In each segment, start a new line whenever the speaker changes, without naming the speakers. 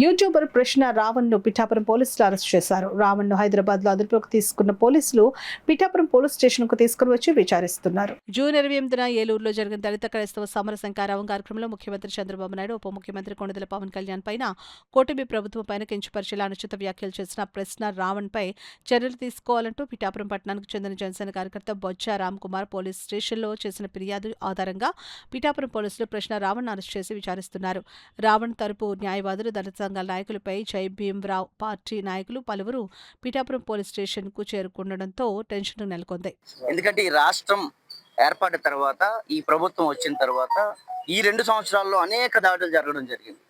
YouTuber ప్రశ్న రావణ్ ను పిఠాపురం పోలీసులు అరెస్ట్ చేశారు. రావణ్ ను హైదరాబాద్ లో అదుపులోకి తీసుకున్న పోలీసులు పిఠాపురం పోలీస్ స్టేషన్ కు తీసుకుని వచ్చి విచారిస్తున్నారు. జూన్ 28న ఏలూరులో జరిగిన దళిత క్రైస్తవ సమర శంఖారావం కార్యక్రమంలో ముఖ్యమంత్రి చంద్రబాబు నాయుడు, ఉప ముఖ్యమంత్రి కొణిదెల పవన్ కళ్యాణ్ పైన కూటమి ప్రభుత్వం పైన కించపరిచేలా అనుచిత వ్యాఖ్యలు చేసిన ప్రశ్న రావణ్ పై చర్యలు తీసుకోవాలంటూ పిఠాపురం పట్టణానికి చెందిన జనసేన కార్యకర్త బొజ్జా రామ్ కుమార్ పోలీస్ స్టేషన్లో చేసిన ఫిర్యాదు ఆధారంగా పిఠాపురం పోలీసులు ప్రశ్న రావణ్ అరెస్ట్ చేసి విచారిస్తున్నారు. రావణ్ తరపు న్యాయవాదులు దళిత సంఘాల నాయకులపై జై భీమ్రావ్ పార్టీ నాయకులు పలువురు పిఠాపురం పోలీస్ స్టేషన్ కు చేరుకుండడంతో టెన్షన్ నెలకొంది.
ఎందుకంటే ఈ రాష్ట్రం ఏర్పడిన తర్వాత, ఈ ప్రభుత్వం వచ్చిన తర్వాత ఈ 2 సంవత్సరాల్లో అనేక దాడులు జరగడం జరిగింది.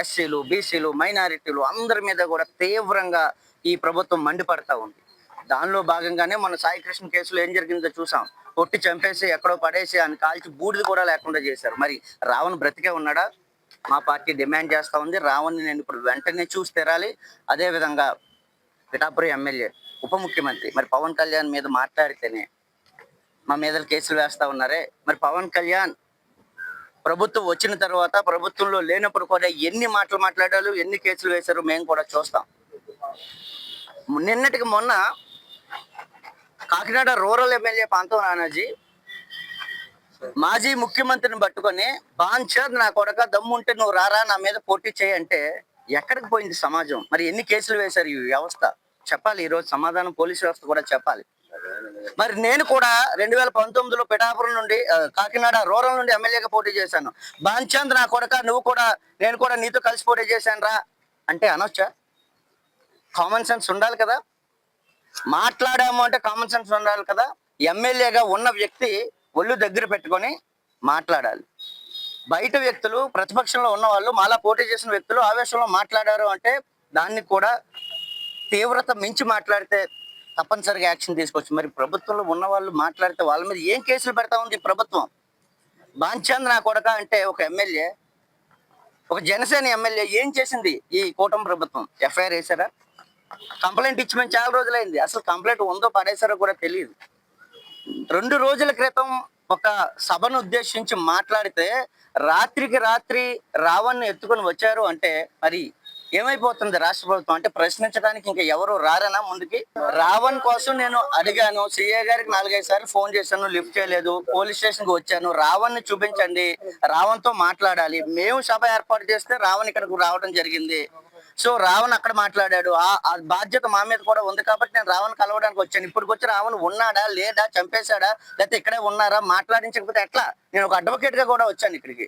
ఎస్సీలు, బీసీలు, మైనారిటీలు అందరి మీద కూడా తీవ్రంగా ఈ ప్రభుత్వం మండిపడతా ఉంది. దానిలో భాగంగానే మన సాయి కృష్ణ కేసులో ఏం జరిగిందో చూసాం. కొట్టి చంపేసి ఎక్కడో పడేసి ఆయన కాల్చి బూడిద కూడా లేకుండా చేశారు. మరి రావణ్ బ్రతికే ఉన్నాడా? మా పార్టీ డిమాండ్ చేస్తూ ఉంది. రావణ్ని నేను ఇప్పుడు వెంటనే చూసి తెరాలి. అదేవిధంగా పిఠాపురం ఎమ్మెల్యే, ఉప ముఖ్యమంత్రి మరి పవన్ కళ్యాణ్ మీద మాట్లాడితేనే మా మీద కేసులు వేస్తూ ఉన్నారే. మరి పవన్ కళ్యాణ్ ప్రభుత్వం వచ్చిన తర్వాత, ప్రభుత్వంలో లేనప్పుడు కూడా ఎన్ని మాటలు మాట్లాడారు, ఎన్ని కేసులు వేశారు మేము కూడా చూస్తాం. నిన్నటికి మొన్న కాకినాడ రూరల్ ఎమ్మెల్యే పాంతం నానాజీ మాజీ ముఖ్యమంత్రిని పట్టుకొని బాంచర్ నా కొడక దమ్ముంటే నువ్వు రారా నా మీద పోటీ చేయంటే ఎక్కడికి పోయింది సమాజం? మరి ఎన్ని కేసులు వేశారు ఈ వ్యవస్థ? చెప్పాలి. ఈరోజు సమాధానం పోలీసు వ్యవస్థ కూడా చెప్పాలి. మరి నేను కూడా 2019లో పిఠాపురం నుండి కాకినాడ రూరల్ నుండి ఎమ్మెల్యేగా పోటీ చేశాను. బాంచంద్ నా కొడక నేను కూడా నీతో కలిసి పోటీ చేశాను రా అంటే అనొచ్చా? కామన్ సెన్స్ ఉండాలి కదా. మాట్లాడాము అంటే కామన్ సెన్స్ ఉండాలి కదా. ఎమ్మెల్యేగా ఉన్న వ్యక్తి ఒళ్ళు దగ్గర పెట్టుకొని మాట్లాడాలి. బయట వ్యక్తులు, ప్రతిపక్షంలో ఉన్న వాళ్ళు, మాలా పోటీ చేసిన వ్యక్తులు ఆవేశంలో మాట్లాడారు అంటే దాన్ని కూడా తీవ్రత మించి మాట్లాడితే తప్పనిసరిగా యాక్షన్ తీసుకోవచ్చు. మరి ప్రభుత్వంలో ఉన్న వాళ్ళు మాట్లాడితే వాళ్ళ మీద ఏం కేసులు పెడతా ఉంది ప్రభుత్వం? బాంచంద్ నా కొడక అంటే ఒక ఎమ్మెల్యే, ఒక జనసేన ఎమ్మెల్యే ఏం చేసింది ఈ కూటమి ప్రభుత్వం? ఎఫ్ఐఆర్ వేశారా? కంప్లైంట్ ఇచ్చి మేము చాలా రోజులైంది. అసలు కంప్లైంట్ ఉందో పడేసారో కూడా తెలియదు. 2 రోజుల క్రితం ఒక సభను ఉద్దేశించి మాట్లాడితే రాత్రికి రాత్రి రావణ్ని ఎత్తుకొని వచ్చారు అంటే మరి ఏమైపోతుంది రాష్ట్ర ప్రభుత్వం? అంటే ప్రశ్నించడానికి ఇంకా ఎవరు రారనా ముందుకి? రావణ్ కోసం నేను అడిగాను, సిఏ గారికి 4-5 సార్లు ఫోన్ చేశాను, లిఫ్ట్ చేయలేదు. పోలీస్ స్టేషన్కి వచ్చాను, రావణ్ని చూపించండి, రావణ్తో మాట్లాడాలి. మేము సభ ఏర్పాటు చేస్తే రావణ్ ఇక్కడికి రావడం జరిగింది. సో రావణ్ అక్కడ మాట్లాడాడు. ఆ బాధ్యత మా మీద కూడా ఉంది కాబట్టి నేను రావణ్ కలవడానికి వచ్చాను. ఇప్పటికి వచ్చి రావణ్ ఉన్నాడా లేదా, చంపేశాడా, లేకపోతే ఇక్కడే ఉన్నారా, మాట్లాడించకపోతే ఎట్లా? నేను ఒక అడ్వకేట్ గా కూడా వచ్చాను ఇక్కడికి.